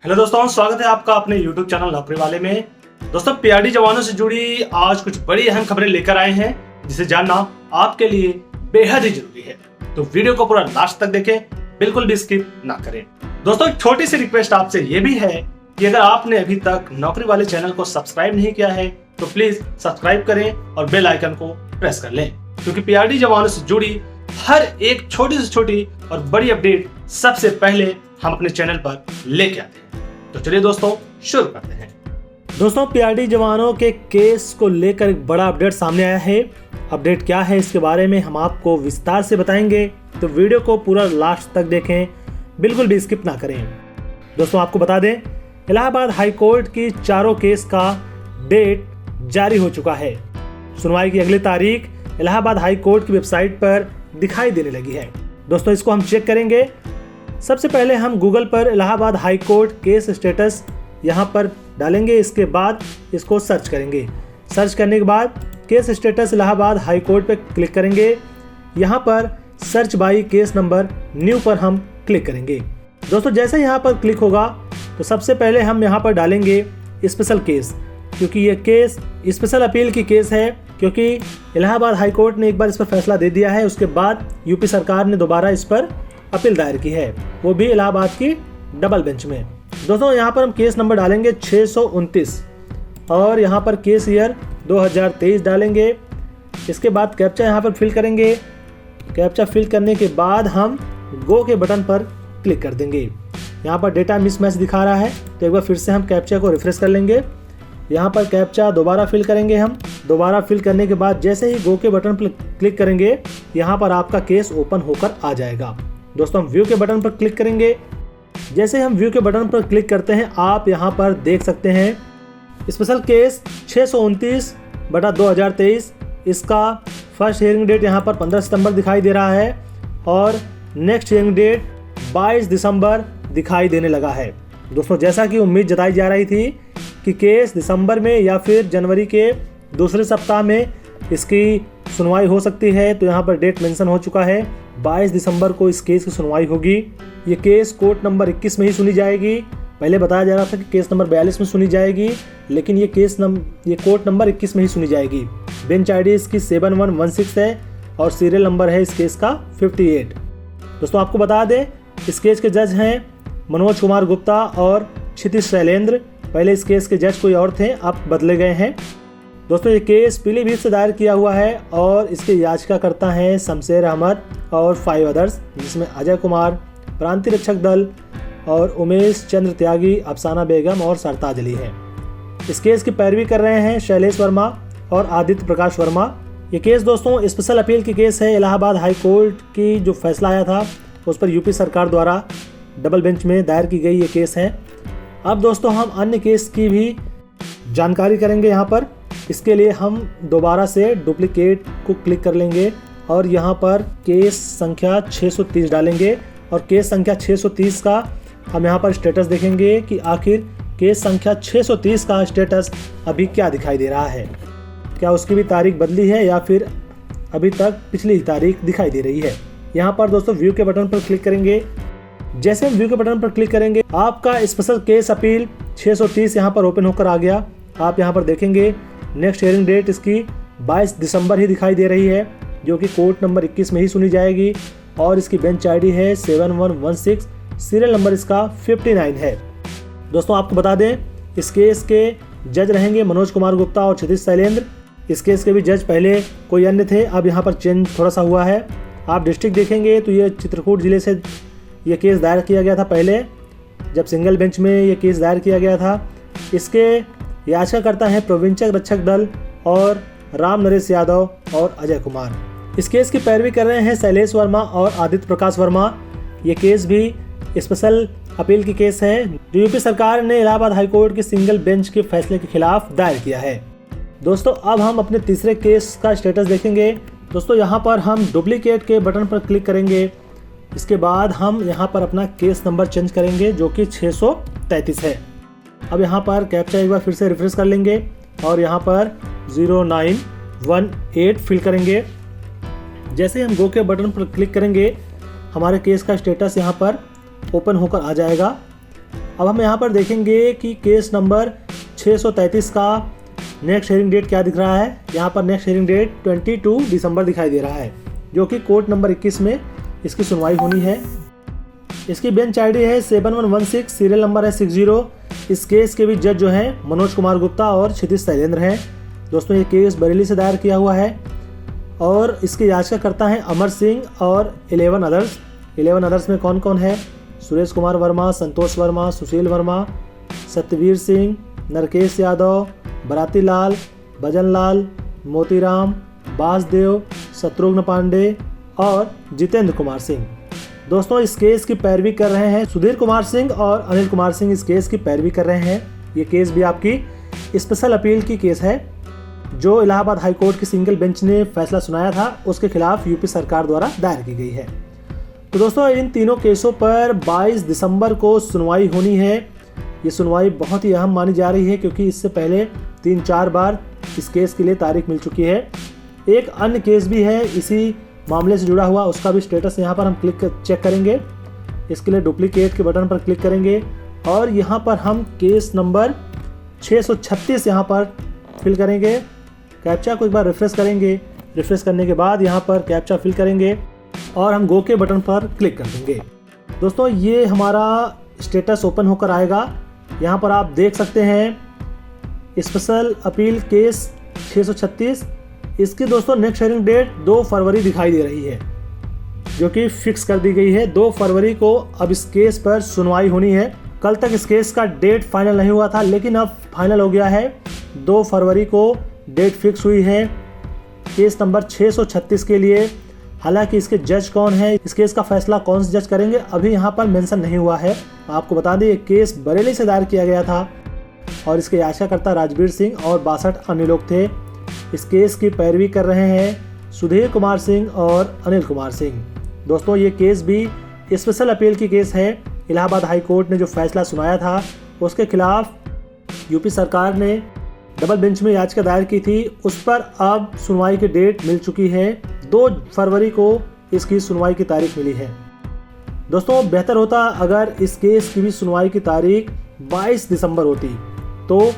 Hello दोस्तों, स्वागत है आपका अपने YouTube चैनल नौकरी वाले में। दोस्तों, पीआरडी जवानों से जुड़ी आज कुछ बड़ी अहम खबरें लेकर आए हैं जिसे जानना आपके लिए बेहद ही जरूरी है। तो वीडियो को पूरा लास्ट तक देखें, बिल्कुल भी स्किप ना करें। दोस्तों, एक छोटी सी रिक्वेस्ट आपसे ये भी है कि अगर आपने अभी तक नौकरी वाले चैनल को सब्सक्राइब नहीं किया है तो प्लीज सब्सक्राइब करें और बेल आइकन को प्रेस कर लें, क्योंकि पीआरडी जवानों से जुड़ी हर एक छोटी से छोटी और बड़ी अपडेट सबसे पहले हम अपने चैनल पर लेके आते हैं। तो चलिए दोस्तों, शुरू करते हैं। दोस्तों, पीआरडी जवानों के केस को लेकर एक बड़ा अपडेट सामने आया है। अपडेट क्या है इसके बारे में हम आपको विस्तार से बताएंगे, तो वीडियो को पूरा लास्ट तक देखें, बिल्कुल भी स्किप ना करें। दोस्तों, आपको बता दें, इलाहाबाद हाई कोर्ट की चारों केस का डेट जारी हो चुका है। सुनवाई की अगली तारीख इलाहाबाद हाई कोर्ट की वेबसाइट पर दिखाई देने लगी है। दोस्तों, इसको हम चेक करेंगे। सबसे पहले हम गूगल पर Allahabad high court case status यहाँ पर डालेंगे। इसके बाद इसको सर्च करेंगे। सर्च करने के बाद case status Allahabad high court पर क्लिक करेंगे। यहाँ पर search by case number new पर हम क्लिक करेंगे। दोस्तों, जैसे यहाँ पर क्लिक होगा तो सबसे पहले हम यहाँ पर डालेंगे स्पेशल केस, क्योंकि ये केस स्पेशल अपील की केस है, क्योंकि इलाहाबाद हाई कोर्ट ने एक बार इस पर फैसला दे दिया है। उसके बाद यूपी सरकार ने दोबारा इस पर अपील दायर की है, वो भी इलाहाबाद की डबल बेंच में। दोस्तों, यहाँ पर हम केस नंबर डालेंगे 629 और यहाँ पर केस ईयर 2023 डालेंगे। इसके बाद कैप्चा यहाँ पर फिल करेंगे। कैप्चा फिल करने के बाद हम गो के बटन पर क्लिक कर देंगे। यहाँ पर डेटा मिसमैच दिखा रहा है, तो एक बार फिर से हम कैप्चा को रिफ्रेश कर लेंगे। यहाँ पर कैप्चा दोबारा फिल करेंगे। हम दोबारा फिल करने के बाद जैसे ही गो के बटन पर क्लिक करेंगे, यहाँ पर आपका केस ओपन होकर आ जाएगा। दोस्तों, हम व्यू के बटन पर क्लिक करेंगे। जैसे हम व्यू के बटन पर क्लिक करते हैं, आप यहाँ पर देख सकते हैं स्पेशल केस 629/2023। इसका फर्स्ट हियरिंग डेट यहाँ पर 15 सितंबर दिखाई दे रहा है और नेक्स्ट हियरिंग डेट 22 दिसंबर दिखाई देने लगा है। दोस्तों, जैसा कि उम्मीद जताई जा रही थी कि केस दिसंबर में या फिर जनवरी के दूसरे सप्ताह में इसकी सुनवाई हो सकती है, तो यहाँ पर डेट मेंशन हो चुका है। 22 दिसंबर को इस केस की सुनवाई होगी। ये केस कोर्ट नंबर 21 में ही सुनी जाएगी। पहले बताया जा रहा था कि केस नंबर 42 में सुनी जाएगी, लेकिन ये कोर्ट नंबर 21 में ही सुनी जाएगी। बेंच आईडी इसकी 7116 है और सीरियल नंबर है इस केस का 58। दोस्तों, आपको बता दें, इस केस के जज हैं मनोज कुमार गुप्ता और क्षितिज शैलेंद्र। पहले इस केस के जज कोई और थे, अब बदले गए हैं। दोस्तों, ये केस पीलीभीत से दायर किया हुआ है और इसके याचिकाकर्ता हैं शमशेर अहमद और 5 अदर्स, जिसमें अजय कुमार, प्रांतीय रक्षक दल और उमेश चंद्र त्यागी, अफसाना बेगम और सरताज अली हैं। इस केस की पैरवी कर रहे हैं शैलेश वर्मा और आदित्य प्रकाश वर्मा। ये केस दोस्तों स्पेशल अपील की केस है। इलाहाबाद हाई कोर्ट की जो फैसला आया था उस पर यूपी सरकार द्वारा डबल बेंच में दायर की गई ये केस है। अब दोस्तों, हम अन्य केस की भी जानकारी करेंगे। यहाँ पर इसके लिए हम दोबारा से डुप्लीकेट को क्लिक कर लेंगे और यहाँ पर केस संख्या 630 डालेंगे और केस संख्या 630 का हम यहाँ पर स्टेटस देखेंगे कि आखिर केस संख्या 630 का स्टेटस अभी क्या दिखाई दे रहा है। क्या उसकी भी तारीख बदली है या फिर अभी तक पिछली तारीख दिखाई दे रही है। यहाँ पर दोस्तों व्यू के बटन पर क्लिक करेंगे। जैसे हम व्यू के बटन पर क्लिक करेंगे, आपका स्पेशल केस अपील 630 यहाँ पर ओपन होकर आ गया। आप यहाँ पर देखेंगे नेक्स्ट हियरिंग डेट इसकी 22 दिसंबर ही दिखाई दे रही है, जो कि कोर्ट नंबर 21 में ही सुनी जाएगी और इसकी बेंच आईडी है 7116, सीरियल नंबर इसका 59 है। दोस्तों, आपको बता दें, इस केस के जज रहेंगे मनोज कुमार गुप्ता और क्षितिज शैलेंद्र। इस केस के भी जज पहले कोई अन्य थे, अब यहाँ पर चेंज थोड़ा सा हुआ है। आप डिस्ट्रिक्ट देखेंगे तो ये चित्रकूट जिले से ये केस दायर किया गया था पहले, जब सिंगल बेंच में ये केस दायर किया गया था। इसके याचिकाकर्ता हैं प्रोविंशियल रक्षक दल और राम नरेश यादव और अजय कुमार। इस केस की पैरवी कर रहे हैं शैलेश वर्मा और आदित्य प्रकाश वर्मा। ये केस भी स्पेशल अपील की केस है, जो यूपी सरकार ने इलाहाबाद हाई कोर्ट के सिंगल बेंच के फैसले के खिलाफ दायर किया है। दोस्तों, अब हम अपने तीसरे केस का स्टेटस देखेंगे। दोस्तों, यहाँ पर हम डुप्लीकेट के बटन पर क्लिक करेंगे। इसके बाद हम यहाँ पर अपना केस नंबर चेंज करेंगे, जो कि 633 है। अब यहाँ पर कैप्चा एक बार फिर से रिफ्रेश कर लेंगे और यहाँ पर 0918 फिल करेंगे। जैसे हम गो के बटन पर क्लिक करेंगे, हमारे केस का स्टेटस यहाँ पर ओपन होकर आ जाएगा। अब हम यहाँ पर देखेंगे कि केस नंबर 633 का नेक्स्ट हियरिंग डेट क्या दिख रहा है। यहाँ पर नेक्स्ट हियरिंग डेट 22 दिसंबर दिखाई दे रहा है, जो कि कोर्ट नंबर 21 में इसकी सुनवाई होनी है। इसकी बेंच आईडी है 7116, सीरियल नंबर है 60। इस केस के भी जज जो हैं मनोज कुमार गुप्ता और क्षितिज शैलेंद्र हैं। दोस्तों ये केस बरेली से दायर किया हुआ है और इसके याचिकाकर्ता हैं अमर सिंह और 11 अदर्स। 11 अदर्स में कौन कौन है? सुरेश कुमार वर्मा, संतोष वर्मा, सुशील वर्मा, सत्यवीर सिंह, नरकेश यादव, बराती लाल, भजन लाल, मोतीराम, बासदेव, शत्रुघ्न पांडे और जितेंद्र कुमार सिंह। दोस्तों इस केस की पैरवी कर रहे हैं सुधीर कुमार सिंह और अनिल कुमार सिंह। इस केस की पैरवी कर रहे हैं। ये केस भी आपकी स्पेशल अपील की केस है, जो इलाहाबाद हाई कोर्ट की सिंगल बेंच ने फैसला सुनाया था उसके खिलाफ यूपी सरकार द्वारा दायर की गई है। तो दोस्तों इन तीनों केसों पर 22 दिसंबर को सुनवाई होनी है। ये सुनवाई बहुत ही अहम मानी जा रही है, क्योंकि इससे पहले 3-4 बार इस केस के लिए तारीख मिल चुकी है। एक अन्य केस भी है इसी मामले से जुड़ा हुआ, उसका भी स्टेटस यहाँ पर हम चेक करेंगे। इसके लिए डुप्लीकेट के बटन पर क्लिक करेंगे और यहाँ पर हम केस नंबर 636 यहाँ पर फिल करेंगे। कैप्चा को एक बार रिफ्रेश करेंगे। रिफ्रेश करने के बाद यहाँ पर कैप्चा फिल करेंगे और हम गो के बटन पर क्लिक कर देंगे। दोस्तों ये हमारा स्टेटस ओपन होकर आएगा। यहाँ पर आप देख सकते हैं स्पेशल अपील केस 636। इसकी दोस्तों नेक्स्ट हियरिंग डेट 2 फरवरी दिखाई दे रही है, जो कि फिक्स कर दी गई है। 2 फरवरी को अब इस केस पर सुनवाई होनी है। कल तक इस केस का डेट फाइनल नहीं हुआ था, लेकिन अब फाइनल हो गया है। 2 फरवरी को डेट फिक्स हुई है केस नंबर 636 के लिए। हालांकि इसके जज कौन है, इस केस का फैसला कौन से जज करेंगे, अभी यहाँ पर मेंशन नहीं हुआ है। आपको बता दें ये केस बरेली से दायर किया गया था और इसके याचिकाकर्ता राजवीर सिंह और 62 अन्य लोग थे। इस केस की पैरवी कर रहे हैं सुधीर कुमार सिंह और अनिल कुमार सिंह। दोस्तों ये केस भी स्पेशल अपील की केस है। इलाहाबाद हाई कोर्ट ने जो फैसला सुनाया था उसके खिलाफ यूपी सरकार ने डबल बेंच में याचिका दायर की थी, उस पर अब सुनवाई की डेट मिल चुकी है। 2 फरवरी को इसकी सुनवाई की तारीख मिली है। दोस्तों बेहतर होता अगर इस केस की भी सुनवाई की तारीख 22 दिसंबर होती, तो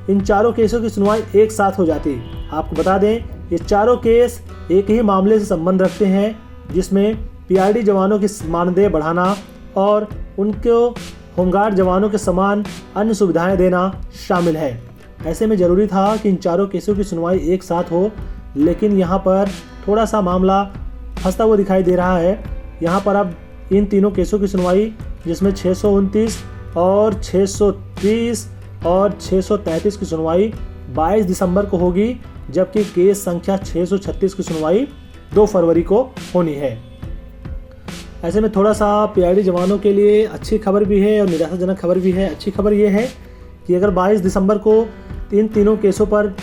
इन चारों केसों की सुनवाई एक साथ हो जाती। आपको बता दें ये चारों केस एक ही मामले से संबंध रखते हैं, जिसमें पीआरडी जवानों की मानदेय बढ़ाना और उनको होमगार्ड जवानों के समान अन्य सुविधाएं देना शामिल है। ऐसे में ज़रूरी था कि इन चारों केसों की सुनवाई एक साथ हो, लेकिन यहाँ पर थोड़ा सा मामला फंसता हुआ दिखाई दे रहा है। यहाँ पर अब इन तीनों केसों की सुनवाई, जिसमें 629 और 630 और 633 की सुनवाई 22 दिसंबर को होगी, जबकि केस संख्या 636 की सुनवाई 2 फरवरी को होनी है। ऐसे में थोड़ा सा पीआरडी जवानों के लिए अच्छी खबर भी है और निराशाजनक खबर भी है। अच्छी खबर ये है कि अगर 22 दिसंबर को इन तीनों केसों पर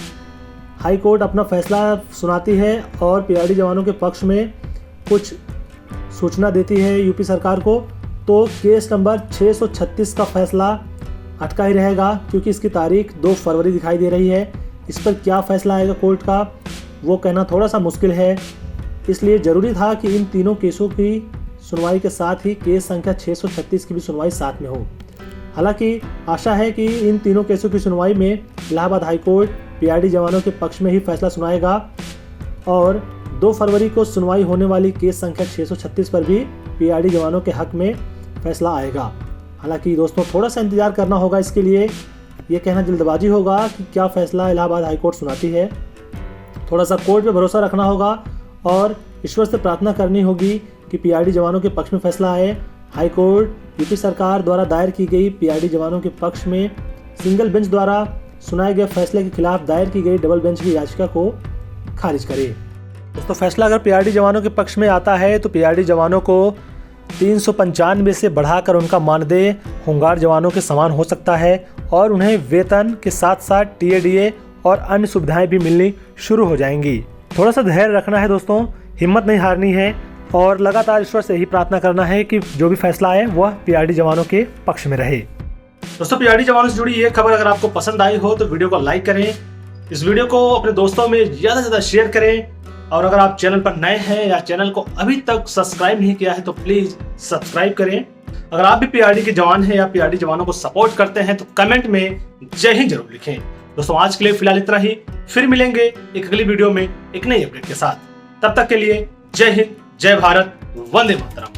हाई कोर्ट अपना फैसला सुनाती है और पीआरडी जवानों के पक्ष में कुछ सूचना देती है यूपी सरकार को, तो केस नंबर 636 का फैसला अटका ही रहेगा, क्योंकि इसकी तारीख 2 फरवरी दिखाई दे रही है। इस पर क्या फैसला आएगा कोर्ट का, वो कहना थोड़ा सा मुश्किल है। इसलिए ज़रूरी था कि इन तीनों केसों की सुनवाई के साथ ही केस संख्या 636 की भी सुनवाई साथ में हो। हालांकि आशा है कि इन तीनों केसों की सुनवाई में इलाहाबाद हाई कोर्ट पीआरडी जवानों के पक्ष में ही फैसला सुनाएगा और 2 फरवरी को सुनवाई होने वाली केस संख्या 636 पर भी पीआरडी जवानों के हक में फैसला आएगा। हालांकि दोस्तों थोड़ा सा इंतजार करना होगा इसके लिए। ये कहना जल्दबाजी होगा कि क्या फैसला इलाहाबाद हाई कोर्ट सुनाती है। थोड़ा सा कोर्ट पे भरोसा रखना होगा और ईश्वर से प्रार्थना करनी होगी कि पीआरडी जवानों के पक्ष में फैसला आए। हाई कोर्ट यूपी सरकार द्वारा दायर की गई पीआरडी जवानों के पक्ष में सिंगल बेंच द्वारा सुनाए गए फैसले के खिलाफ दायर की गई डबल बेंच की याचिका को खारिज करे। दोस्तों फैसला अगर पीआरडी जवानों के पक्ष में आता है तो पीआरडी जवानों को 395 से बढ़ाकर उनका मानदेय होमगार्ड जवानों के समान हो सकता है और उन्हें वेतन के साथ साथ टीएडीए और अन्य सुविधाएं भी मिलनी शुरू हो जाएंगी। थोड़ा सा धैर्य रखना है दोस्तों, हिम्मत नहीं हारनी है और लगातार ईश्वर से यही प्रार्थना करना है कि जो भी फैसला आए वह पीआरडी जवानों के पक्ष में रहे। दोस्तों पीआरडी जवानों से जुड़ी ये खबर अगर आपको पसंद आई हो तो वीडियो को लाइक करें, इस वीडियो को अपने दोस्तों में ज़्यादा से ज़्यादा शेयर करें और अगर आप चैनल पर नए हैं या चैनल को अभी तक सब्सक्राइब नहीं किया है तो प्लीज़ सब्सक्राइब करें अगर आप भी पीआरडी के जवान हैं या पीआरडी जवानों को सपोर्ट करते हैं तो कमेंट में जय हिंद जरूर लिखें। दोस्तों आज के लिए फिलहाल इतना ही, फिर मिलेंगे एक अगली वीडियो में एक नई अपडेट के साथ। तब तक के लिए जय हिंद, जय भारत, वंदे मातरम।